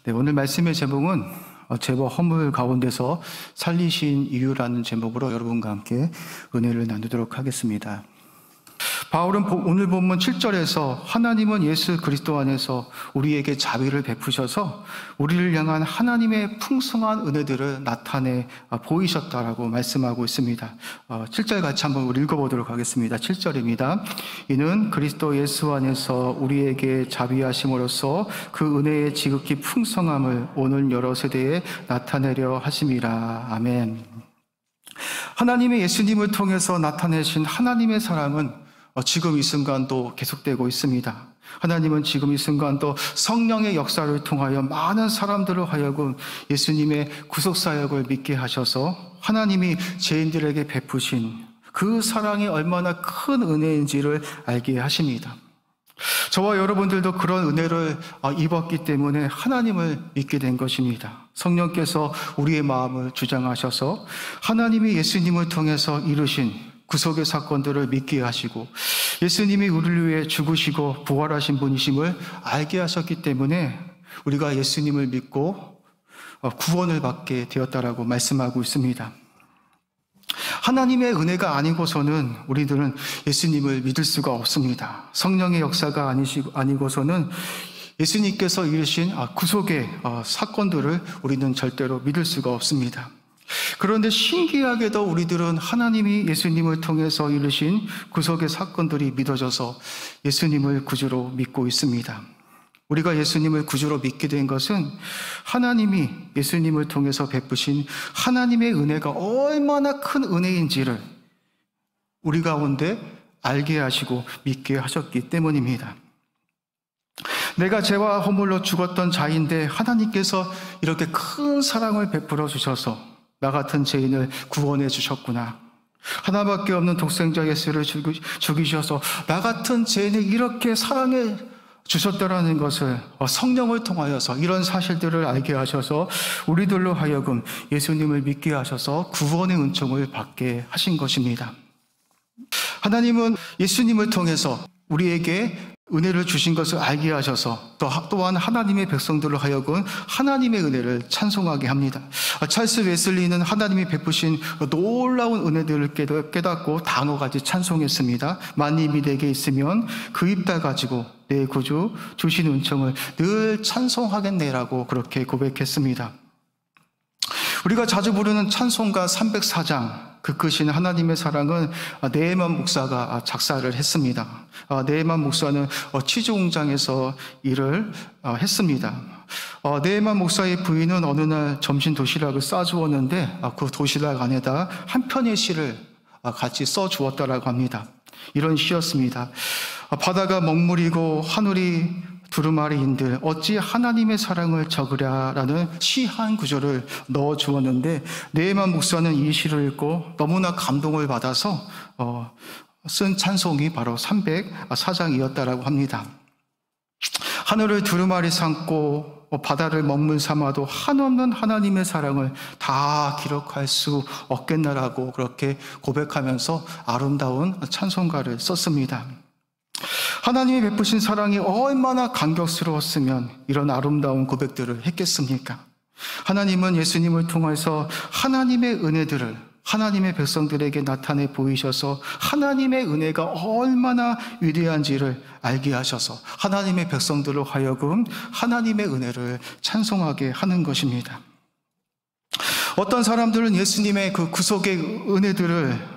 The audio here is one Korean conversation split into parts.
네, 오늘 말씀의 제목은 죄와 허물 가운데서 살리신 이유라는 제목으로 여러분과 함께 은혜를 나누도록 하겠습니다. 바울은 오늘 본문 7절에서 하나님은 예수 그리스도 안에서 우리에게 자비를 베푸셔서 우리를 향한 하나님의 풍성한 은혜들을 나타내 보이셨다라고 말씀하고 있습니다. 7절 같이 한번 우리 읽어보도록 하겠습니다. 7절입니다. 이는 그리스도 예수 안에서 우리에게 자비하심으로써 그 은혜의 지극히 풍성함을 오늘 여러 세대에 나타내려 하심이라. 아멘. 하나님의 예수님을 통해서 나타내신 하나님의 사랑은 지금 이 순간도 계속되고 있습니다. 하나님은 지금 이 순간도 성령의 역사를 통하여 많은 사람들을 하여금 예수님의 구속사역을 믿게 하셔서 하나님이 죄인들에게 베푸신 그 사랑이 얼마나 큰 은혜인지를 알게 하십니다. 저와 여러분들도 그런 은혜를 입었기 때문에 하나님을 믿게 된 것입니다. 성령께서 우리의 마음을 주장하셔서 하나님이 예수님을 통해서 이루신 구속의 사건들을 믿게 하시고 예수님이 우리를 위해 죽으시고 부활하신 분이심을 알게 하셨기 때문에 우리가 예수님을 믿고 구원을 받게 되었다라고 말씀하고 있습니다. 하나님의 은혜가 아니고서는 우리들은 예수님을 믿을 수가 없습니다. 성령의 역사가 아니고서는 예수님께서 이루신 구속의 사건들을 우리는 절대로 믿을 수가 없습니다. 그런데 신기하게도 우리들은 하나님이 예수님을 통해서 이루신 구속의 사건들이 믿어져서 예수님을 구주로 믿고 있습니다. 우리가 예수님을 구주로 믿게 된 것은 하나님이 예수님을 통해서 베푸신 하나님의 은혜가 얼마나 큰 은혜인지를 우리 가운데 알게 하시고 믿게 하셨기 때문입니다. 내가 죄와 허물로 죽었던 자인데 하나님께서 이렇게 큰 사랑을 베풀어 주셔서 나 같은 죄인을 구원해 주셨구나. 하나밖에 없는 독생자 예수를 죽이셔서 나 같은 죄인을 이렇게 사랑해 주셨다라는 것을 성령을 통하여서 이런 사실들을 알게 하셔서 우리들로 하여금 예수님을 믿게 하셔서 구원의 은총을 받게 하신 것입니다. 하나님은 예수님을 통해서 우리에게 은혜를 주신 것을 알게 하셔서 또한 하나님의 백성들을 하여금 하나님의 은혜를 찬송하게 합니다. 찰스 웨슬리는 하나님이 베푸신 놀라운 은혜들을 깨닫고 단어같이 찬송했습니다. 만입이 내게 있으면 그 입 다 가지고 내 구주 주신 은총을 늘 찬송하겠네라고 그렇게 고백했습니다. 우리가 자주 부르는 찬송가 304장 그 크신 하나님의 사랑은 네헤만 목사가 작사를 했습니다. 네헤만 목사는 취조공장에서 일을 했습니다. 네헤만 목사의 부인은 어느 날 점심 도시락을 싸주었는데 그 도시락 안에다 한 편의 시를 같이 써주었다라고 합니다. 이런 시였습니다. 바다가 먹물이고 하늘이 두루마리인들 어찌 하나님의 사랑을 적으랴라는 시 한 구절을 넣어 주었는데 네헤만 목사는 이 시를 읽고 너무나 감동을 받아서 쓴 찬송이 바로 304장이었다라고 합니다. 하늘을 두루마리 삼고 바다를 먹물 삼아도 한없는 하나님의 사랑을 다 기록할 수 없겠나라고 그렇게 고백하면서 아름다운 찬송가를 썼습니다. 하나님이 베푸신 사랑이 얼마나 감격스러웠으면 이런 아름다운 고백들을 했겠습니까? 하나님은 예수님을 통해서 하나님의 은혜들을 하나님의 백성들에게 나타내 보이셔서 하나님의 은혜가 얼마나 위대한지를 알게 하셔서 하나님의 백성들로 하여금 하나님의 은혜를 찬송하게 하는 것입니다. 어떤 사람들은 예수님의 그 구속의 은혜들을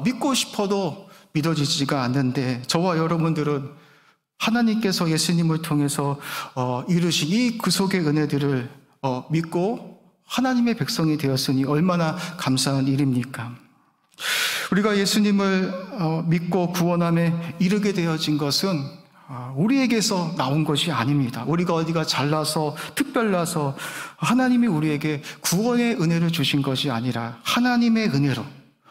믿고 싶어도 믿어지지가 않는데 저와 여러분들은 하나님께서 예수님을 통해서 이루신 이 구속의 은혜들을 믿고 하나님의 백성이 되었으니 얼마나 감사한 일입니까? 우리가 예수님을 믿고 구원함에 이르게 되어진 것은 우리에게서 나온 것이 아닙니다. 우리가 어디가 잘나서 특별나서 하나님이 우리에게 구원의 은혜를 주신 것이 아니라 하나님의 은혜로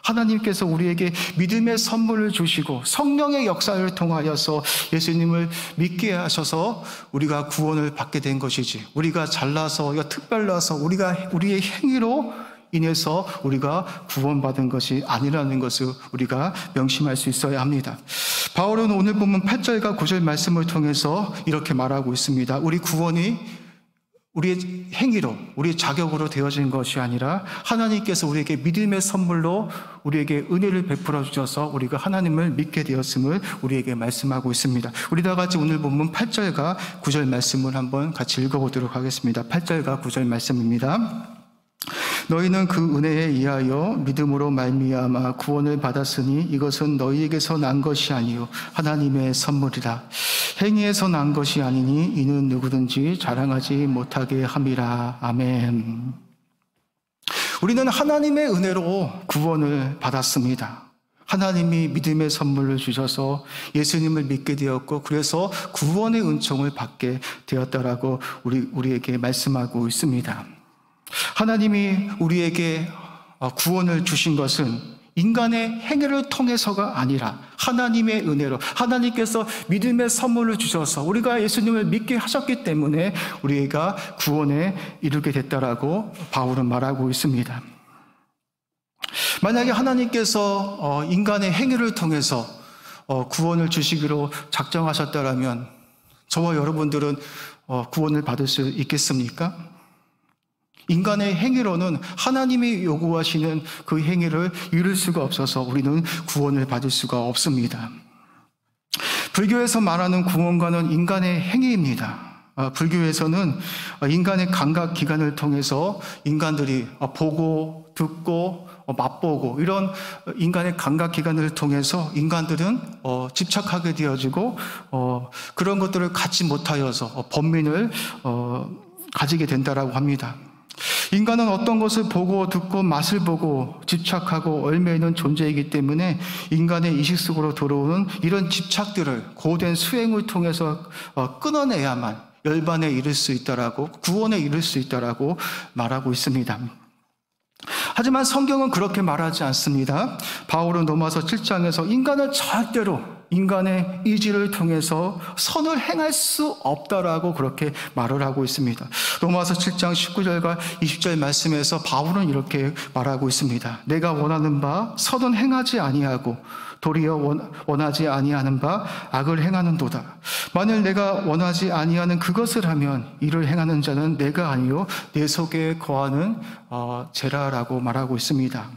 하나님께서 우리에게 믿음의 선물을 주시고 성령의 역사를 통하여서 예수님을 믿게 하셔서 우리가 구원을 받게 된 것이지 우리가 잘나서 특별나서 우리의 행위로 인해서 우리가 구원받은 것이 아니라는 것을 우리가 명심할 수 있어야 합니다. 바울은 오늘 본문 8절과 9절 말씀을 통해서 이렇게 말하고 있습니다. 우리 구원이 우리의 행위로, 우리의 자격으로 되어진 것이 아니라 하나님께서 우리에게 믿음의 선물로 우리에게 은혜를 베풀어 주셔서 우리가 하나님을 믿게 되었음을 우리에게 말씀하고 있습니다. 우리 다 같이 오늘 본문 8절과 9절 말씀을 한번 같이 읽어보도록 하겠습니다. 8절과 9절 말씀입니다. 너희는 그 은혜에 의하여 믿음으로 말미암아 구원을 받았으니 이것은 너희에게서 난 것이 아니요 하나님의 선물이라. 행위에서 난 것이 아니니 이는 누구든지 자랑하지 못하게 함이라. 아멘. 우리는 하나님의 은혜로 구원을 받았습니다. 하나님이 믿음의 선물을 주셔서 예수님을 믿게 되었고 그래서 구원의 은총을 받게 되었다라고 우리에게 말씀하고 있습니다. 하나님이 우리에게 구원을 주신 것은 인간의 행위를 통해서가 아니라 하나님의 은혜로 하나님께서 믿음의 선물을 주셔서 우리가 예수님을 믿게 하셨기 때문에 우리가 구원에 이르게 됐다라고 바울은 말하고 있습니다. 만약에 하나님께서 인간의 행위를 통해서 구원을 주시기로 작정하셨다라면 저와 여러분들은 구원을 받을 수 있겠습니까? 인간의 행위로는 하나님이 요구하시는 그 행위를 이룰 수가 없어서 우리는 구원을 받을 수가 없습니다. 불교에서 말하는 구원과는 인간의 행위입니다. 불교에서는 인간의 감각기관을 통해서 인간들이 보고 듣고 맛보고 이런 인간의 감각기관을 통해서 인간들은 집착하게 되어지고 그런 것들을 갖지 못하여서 번민을 가지게 된다라고 합니다. 인간은 어떤 것을 보고 듣고 맛을 보고 집착하고 얽매이는 존재이기 때문에 인간의 의식 속으로 들어오는 이런 집착들을 고된 수행을 통해서 끊어내야만 열반에 이를 수 있다라고 구원에 이를 수 있다라고 말하고 있습니다. 하지만 성경은 그렇게 말하지 않습니다. 바울은 로마서 7장에서 인간은 절대로 인간의 의지를 통해서 선을 행할 수 없다라고 그렇게 말을 하고 있습니다. 로마서 7장 19절과 20절 말씀에서 바울은 이렇게 말하고 있습니다. 내가 원하는 바 선은 행하지 아니하고 도리어 원하지 아니하는 바 악을 행하는도다. 만일 내가 원하지 아니하는 그것을 하면 이를 행하는 자는 내가 아니요 내 속에 거하는 죄라라고 말하고 있습니다.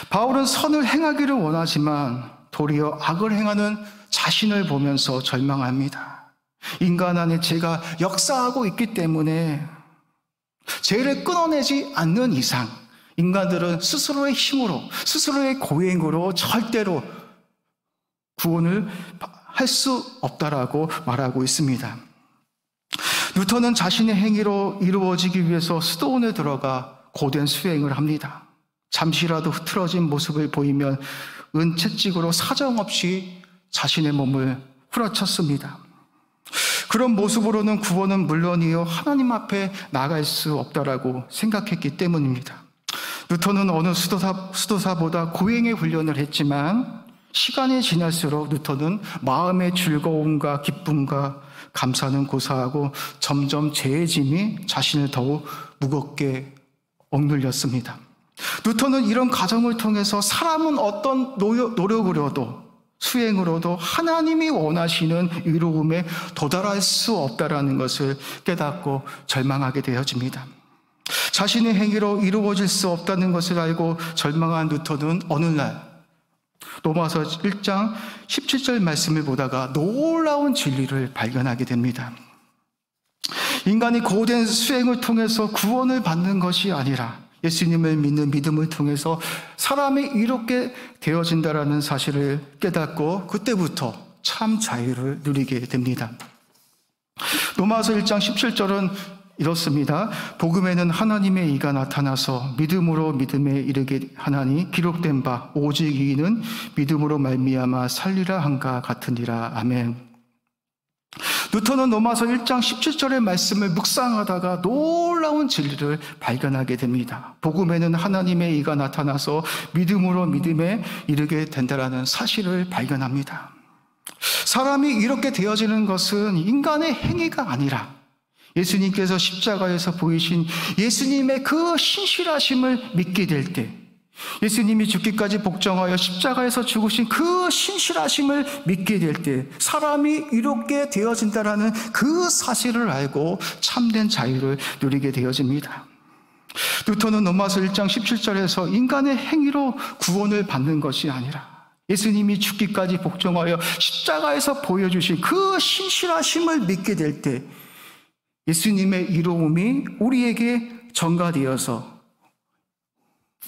바울은 선을 행하기를 원하지만 도리어 악을 행하는 자신을 보면서 절망합니다. 인간 안에 죄가 역사하고 있기 때문에 죄를 끊어내지 않는 이상 인간들은 스스로의 힘으로 스스로의 고행으로 절대로 구원을 할 수 없다라고 말하고 있습니다. 뉴턴은 자신의 행위로 이루어지기 위해서 수도원에 들어가 고된 수행을 합니다. 잠시라도 흐트러진 모습을 보이면 은채찍으로 사정없이 자신의 몸을 후려쳤습니다. 그런 모습으로는 구원은 물론이요 하나님 앞에 나갈 수 없다라고 생각했기 때문입니다. 뉴턴은 어느 수도사보다 고행의 훈련을 했지만 시간이 지날수록 뉴턴은 마음의 즐거움과 기쁨과 감사는 고사하고 점점 죄의 짐이 자신을 더욱 무겁게 억눌렸습니다. 뉴턴은 이런 과정을 통해서 사람은 어떤 노력으로도 수행으로도 하나님이 원하시는 의로움에 도달할 수 없다라는 것을 깨닫고 절망하게 되어집니다. 자신의 행위로 이루어질 수 없다는 것을 알고 절망한 뉴턴은 어느 날 로마서 1장 17절 말씀을 보다가 놀라운 진리를 발견하게 됩니다. 인간이 고된 수행을 통해서 구원을 받는 것이 아니라 예수님을 믿는 믿음을 통해서 사람이 이롭게 되어진다라는 사실을 깨닫고 그때부터 참 자유를 누리게 됩니다. 로마서 1장 17절은 이렇습니다. 복음에는 하나님의 의가 나타나서 믿음으로 믿음에 이르게 하나니 기록된 바 오직 이는 믿음으로 말미암아 살리라 한가 같으니라. 아멘. 뉴턴은 로마서 1장 17절의 말씀을 묵상하다가 놀라운 진리를 발견하게 됩니다. 복음에는 하나님의 의가 나타나서 믿음으로 믿음에 이르게 된다라는 사실을 발견합니다. 사람이 이렇게 되어지는 것은 인간의 행위가 아니라 예수님께서 십자가에서 보이신 예수님의 그 신실하심을 믿게 될 때, 예수님이 죽기까지 복종하여 십자가에서 죽으신 그 신실하심을 믿게 될 때 사람이 이롭게 되어진다라는 그 사실을 알고 참된 자유를 누리게 되어집니다. 루터는 로마서 1장 17절에서 인간의 행위로 구원을 받는 것이 아니라 예수님이 죽기까지 복종하여 십자가에서 보여주신 그 신실하심을 믿게 될 때 예수님의 이로움이 우리에게 전가되어서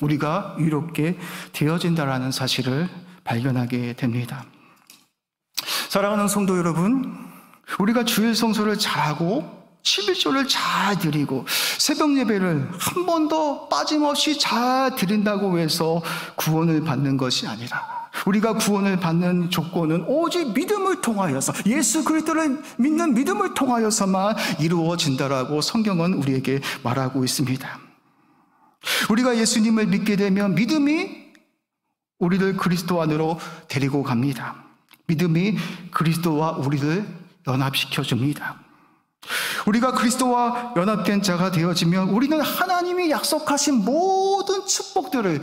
우리가 의롭게 되어진다라는 사실을 발견하게 됩니다. 사랑하는 성도 여러분, 우리가 주일 성소를 잘하고 11조를 잘 드리고 새벽 예배를 한 번도 빠짐없이 잘 드린다고 해서 구원을 받는 것이 아니라 우리가 구원을 받는 조건은 오직 믿음을 통하여서 예수 그리스도를 믿는 믿음을 통하여서만 이루어진다라고 성경은 우리에게 말하고 있습니다. 우리가 예수님을 믿게 되면 믿음이 우리를 그리스도 안으로 데리고 갑니다. 믿음이 그리스도와 우리를 연합시켜 줍니다. 우리가 그리스도와 연합된 자가 되어지면 우리는 하나님이 약속하신 모든 축복들을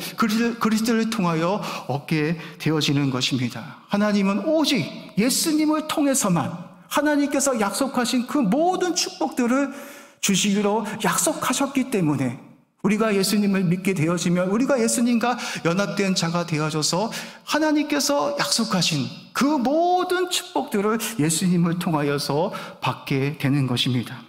그리스도를 통하여 얻게 되어지는 것입니다. 하나님은 오직 예수님을 통해서만 하나님께서 약속하신 그 모든 축복들을 주시기로 약속하셨기 때문에 우리가 예수님을 믿게 되어지면 우리가 예수님과 연합된 자가 되어져서 하나님께서 약속하신 그 모든 축복들을 예수님을 통하여서 받게 되는 것입니다.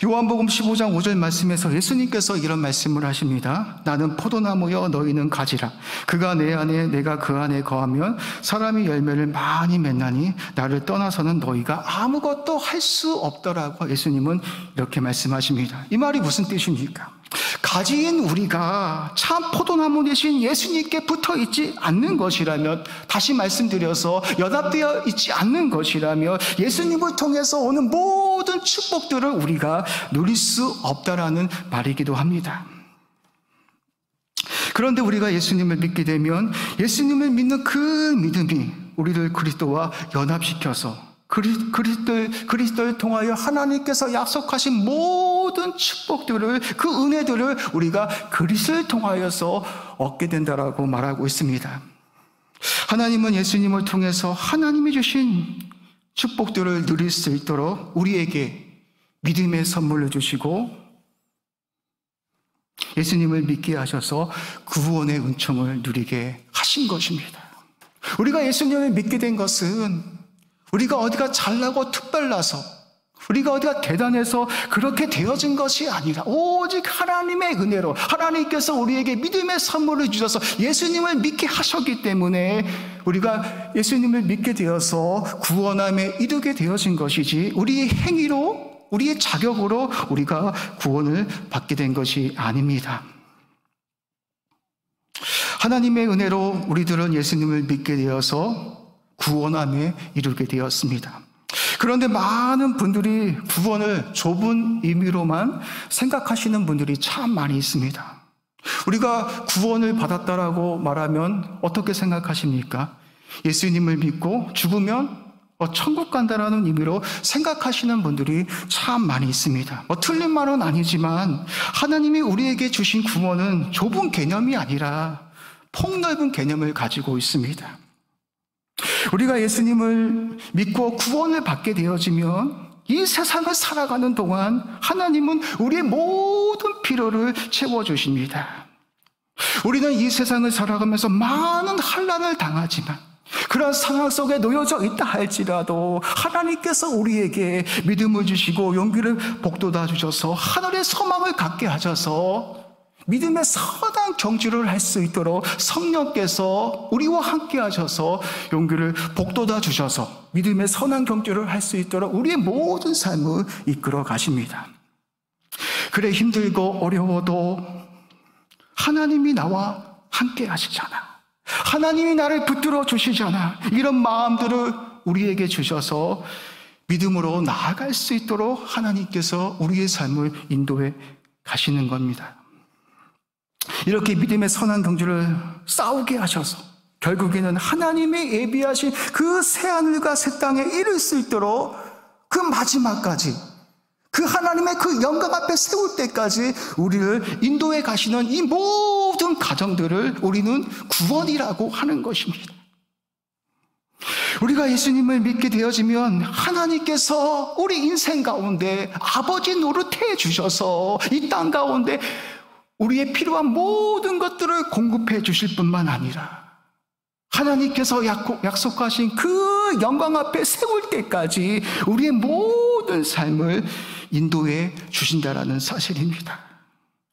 요한복음 15장 5절 말씀에서 예수님께서 이런 말씀을 하십니다. 나는 포도나무여 너희는 가지라. 그가 내 안에 내가 그 안에 거하면 사람이 열매를 많이 맺나니 나를 떠나서는 너희가 아무것도 할 수 없더라고 예수님은 이렇게 말씀하십니다. 이 말이 무슨 뜻입니까? 가지인 우리가 참 포도나무 대신 예수님께 붙어 있지 않는 것이라면, 다시 말씀드려서 연합되어 있지 않는 것이라면 예수님을 통해서 오는 모든 축복들을 우리가 누릴 수 없다라는 말이기도 합니다. 그런데 우리가 예수님을 믿게 되면 예수님을 믿는 그 믿음이 우리를 그리스도와 연합시켜서 그리스도를 통하여 하나님께서 약속하신 모든 축복들을, 그 은혜들을 우리가 그리스도를 통하여서 얻게 된다라고 말하고 있습니다. 하나님은 예수님을 통해서 하나님이 주신 축복들을 누릴 수 있도록 우리에게 믿음의 선물을 주시고 예수님을 믿게 하셔서 구원의 은총을 누리게 하신 것입니다. 우리가 예수님을 믿게 된 것은 우리가 어디가 잘나고 특별나서, 우리가 어디가 대단해서 그렇게 되어진 것이 아니라 오직 하나님의 은혜로 하나님께서 우리에게 믿음의 선물을 주셔서 예수님을 믿게 하셨기 때문에 우리가 예수님을 믿게 되어서 구원함에 이르게 되어진 것이지, 우리의 행위로, 우리의 자격으로 우리가 구원을 받게 된 것이 아닙니다. 하나님의 은혜로 우리들은 예수님을 믿게 되어서 구원함에 이르게 되었습니다. 그런데 많은 분들이 구원을 좁은 의미로만 생각하시는 분들이 참 많이 있습니다. 우리가 구원을 받았다라고 말하면 어떻게 생각하십니까? 예수님을 믿고 죽으면 천국 간다라는 의미로 생각하시는 분들이 참 많이 있습니다. 틀린 말은 아니지만 하나님이 우리에게 주신 구원은 좁은 개념이 아니라 폭넓은 개념을 가지고 있습니다. 우리가 예수님을 믿고 구원을 받게 되어지면 이 세상을 살아가는 동안 하나님은 우리의 모든 필요를 채워주십니다. 우리는 이 세상을 살아가면서 많은 환난을 당하지만 그런 상황 속에 놓여져 있다 할지라도 하나님께서 우리에게 믿음을 주시고 용기를 북돋아 주셔서 하늘의 소망을 갖게 하셔서 믿음의 선한 경주를 할 수 있도록 성령께서 우리와 함께 하셔서 용기를 북돋아 주셔서 믿음의 선한 경주를 할 수 있도록 우리의 모든 삶을 이끌어 가십니다. 그래, 힘들고 어려워도 하나님이 나와 함께 하시잖아, 하나님이 나를 붙들어 주시잖아, 이런 마음들을 우리에게 주셔서 믿음으로 나아갈 수 있도록 하나님께서 우리의 삶을 인도해 가시는 겁니다. 이렇게 믿음의 선한 경주를 싸우게 하셔서 결국에는 하나님이 예비하신 그 새하늘과 새 땅에 이를 수 있도록 그 마지막까지, 그 하나님의 그 영광 앞에 세울 때까지 우리를 인도해 가시는 이 모든 과정들을 우리는 구원이라고 하는 것입니다. 우리가 예수님을 믿게 되어지면 하나님께서 우리 인생 가운데 아버지 노릇해 주셔서 이 땅 가운데 우리의 필요한 모든 것들을 공급해 주실 뿐만 아니라 하나님께서 약속하신 그 영광 앞에 세울 때까지 우리의 모든 삶을 인도해 주신다라는 사실입니다.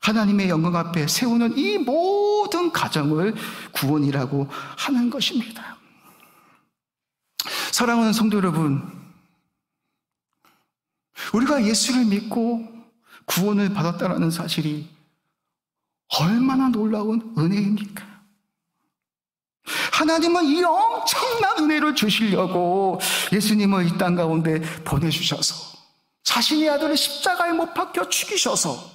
하나님의 영광 앞에 세우는 이 모든 과정을 구원이라고 하는 것입니다. 사랑하는 성도 여러분, 우리가 예수를 믿고 구원을 받았다는 사실이 얼마나 놀라운 은혜입니까? 하나님은 이 엄청난 은혜를 주시려고 예수님을 이 땅 가운데 보내주셔서 자신의 아들을 십자가에 못 박혀 죽이셔서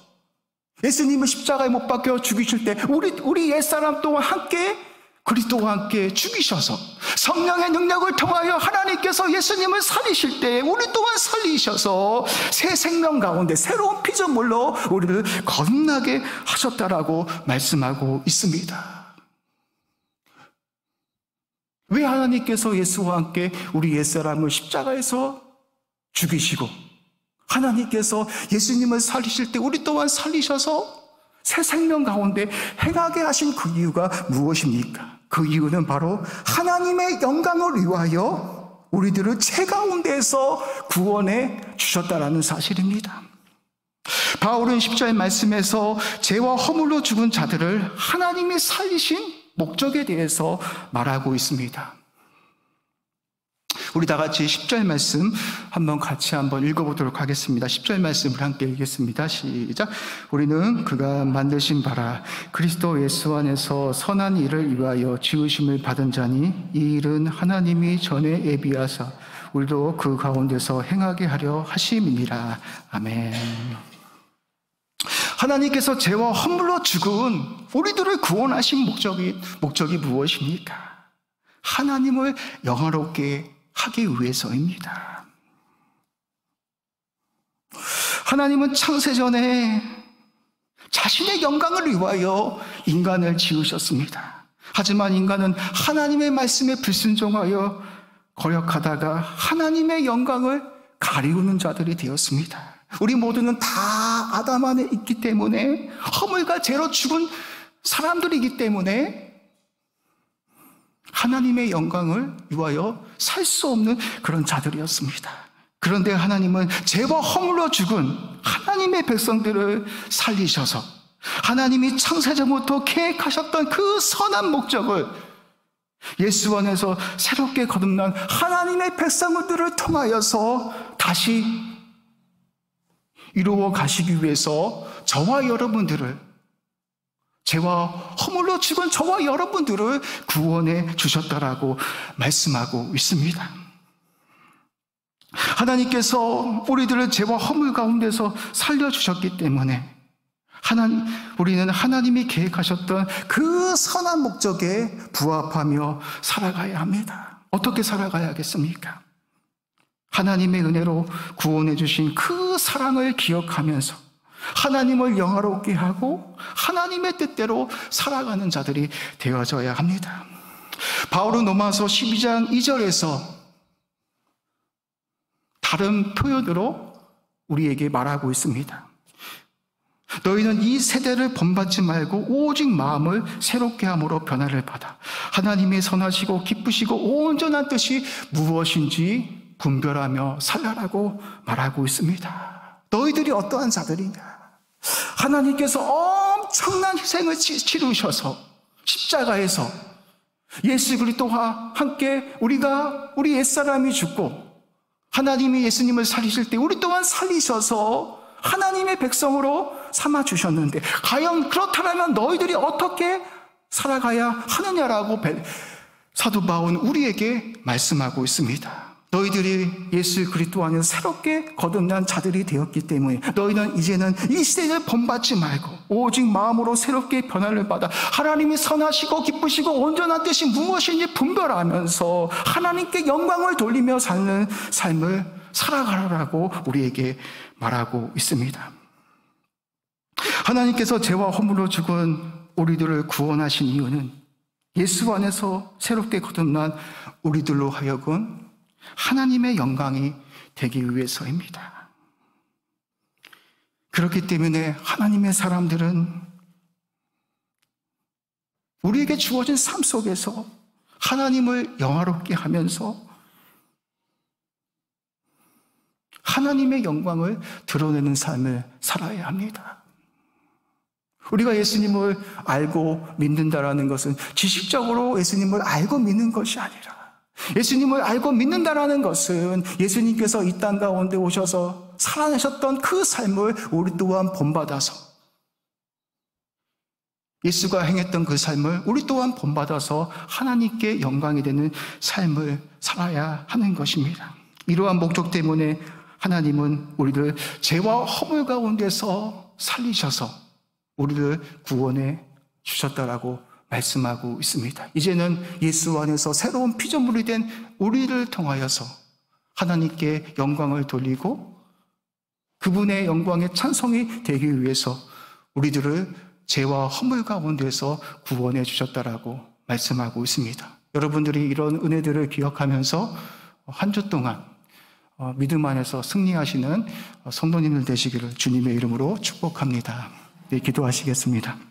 예수님을 십자가에 못 박혀 죽이실 때 우리 옛사람 또한 함께 그리스도와 함께 죽이셔서 성령의 능력을 통하여 하나님께서 예수님을 살리실 때 우리 또한 살리셔서 새 생명 가운데 새로운 피조물로 우리를 거듭나게 하셨다라고 말씀하고 있습니다. 왜 하나님께서 예수와 함께 우리 옛사람을 십자가에서 죽이시고 하나님께서 예수님을 살리실 때 우리 또한 살리셔서 새 생명 가운데 행하게 하신 그 이유가 무엇입니까? 그 이유는 바로 하나님의 영광을 위하여 우리들을 죄 가운데에서 구원해 주셨다라는 사실입니다. 바울은 10절 말씀에서 죄와 허물로 죽은 자들을 하나님이 살리신 목적에 대해서 말하고 있습니다. 우리 다 같이 10절 말씀 같이 한번 읽어보도록 하겠습니다. 10절 말씀을 함께 읽겠습니다. 시작. 우리는 그가 만드신 바라 그리스도 예수 안에서 선한 일을 위하여 지으심을 받은 자니 이 일은 하나님이 전에 예비하사 우리도 그 가운데서 행하게 하려 하심이니라. 아멘. 하나님께서 죄와 허물로 죽은 우리들을 구원하신 목적이 무엇입니까? 하나님을 영화롭게 하기 위해서입니다. 하나님은 창세전에 자신의 영광을 위하여 인간을 지으셨습니다. 하지만 인간은 하나님의 말씀에 불순종하여 거역하다가 하나님의 영광을 가리우는 자들이 되었습니다. 우리 모두는 다 아담 안에 있기 때문에 허물과 죄로 죽은 사람들이기 때문에 하나님의 영광을 위하여 살 수 없는 그런 자들이었습니다. 그런데 하나님은 죄와 허물로 죽은 하나님의 백성들을 살리셔서 하나님이 창세전부터 계획하셨던 그 선한 목적을 예수 안에서 새롭게 거듭난 하나님의 백성들을 통하여서 다시 이루어 가시기 위해서 저와 여러분들을 죄와 허물로 죽은 저와 여러분들을 구원해 주셨다라고 말씀하고 있습니다. 하나님께서 우리들을 죄와 허물 가운데서 살려주셨기 때문에 우리는 하나님이 계획하셨던 그 선한 목적에 부합하며 살아가야 합니다. 어떻게 살아가야겠습니까? 하나님의 은혜로 구원해 주신 그 사랑을 기억하면서 하나님을 영화롭게 하고 하나님의 뜻대로 살아가는 자들이 되어져야 합니다. 바울은 로마서 12장 2절에서 다른 표현으로 우리에게 말하고 있습니다. 너희는 이 세대를 본받지 말고 오직 마음을 새롭게 함으로 변화를 받아 하나님의 선하시고 기쁘시고 온전한 뜻이 무엇인지 분별하며 살라라고 말하고 있습니다. 너희들이 어떠한 자들이냐? 하나님께서 엄청난 희생을 치르셔서 십자가에서 예수 그리스도와 함께 우리 옛사람이 죽고 하나님이 예수님을 살리실 때 우리 또한 살리셔서 하나님의 백성으로 삼아 주셨는데 과연 그렇다면 너희들이 어떻게 살아가야 하느냐라고 사도 바울은 우리에게 말씀하고 있습니다. 너희들이 예수 그리스도 안에서 새롭게 거듭난 자들이 되었기 때문에 너희는 이제는 이 시대를 본받지 말고 오직 마음으로 새롭게 변화를 받아 하나님이 선하시고 기쁘시고 온전한 뜻이 무엇인지 분별하면서 하나님께 영광을 돌리며 사는 삶을 살아가라고 우리에게 말하고 있습니다. 하나님께서 죄와 허물로 죽은 우리들을 구원하신 이유는 예수 안에서 새롭게 거듭난 우리들로 하여금 하나님의 영광이 되기 위해서입니다. 그렇기 때문에 하나님의 사람들은 우리에게 주어진 삶 속에서 하나님을 영화롭게 하면서 하나님의 영광을 드러내는 삶을 살아야 합니다. 우리가 예수님을 알고 믿는다라는 것은 지식적으로 예수님을 알고 믿는 것이 아니라, 예수님을 알고 믿는다라는 것은 예수님께서 이 땅 가운데 오셔서 살아내셨던 그 삶을 우리 또한 본받아서, 예수가 행했던 그 삶을 우리 또한 본받아서 하나님께 영광이 되는 삶을 살아야 하는 것입니다. 이러한 목적 때문에 하나님은 우리를 죄와 허물 가운데서 살리셔서 우리를 구원해 주셨다라고 말씀하고 있습니다. 이제는 예수 안에서 새로운 피조물이 된 우리를 통하여서 하나님께 영광을 돌리고 그분의 영광의 찬송이 되기 위해서 우리들을 죄와 허물 가운데서 구원해 주셨다라고 말씀하고 있습니다. 여러분들이 이런 은혜들을 기억하면서 한 주 동안 믿음 안에서 승리하시는 성도님들 되시기를 주님의 이름으로 축복합니다. 네, 기도하시겠습니다.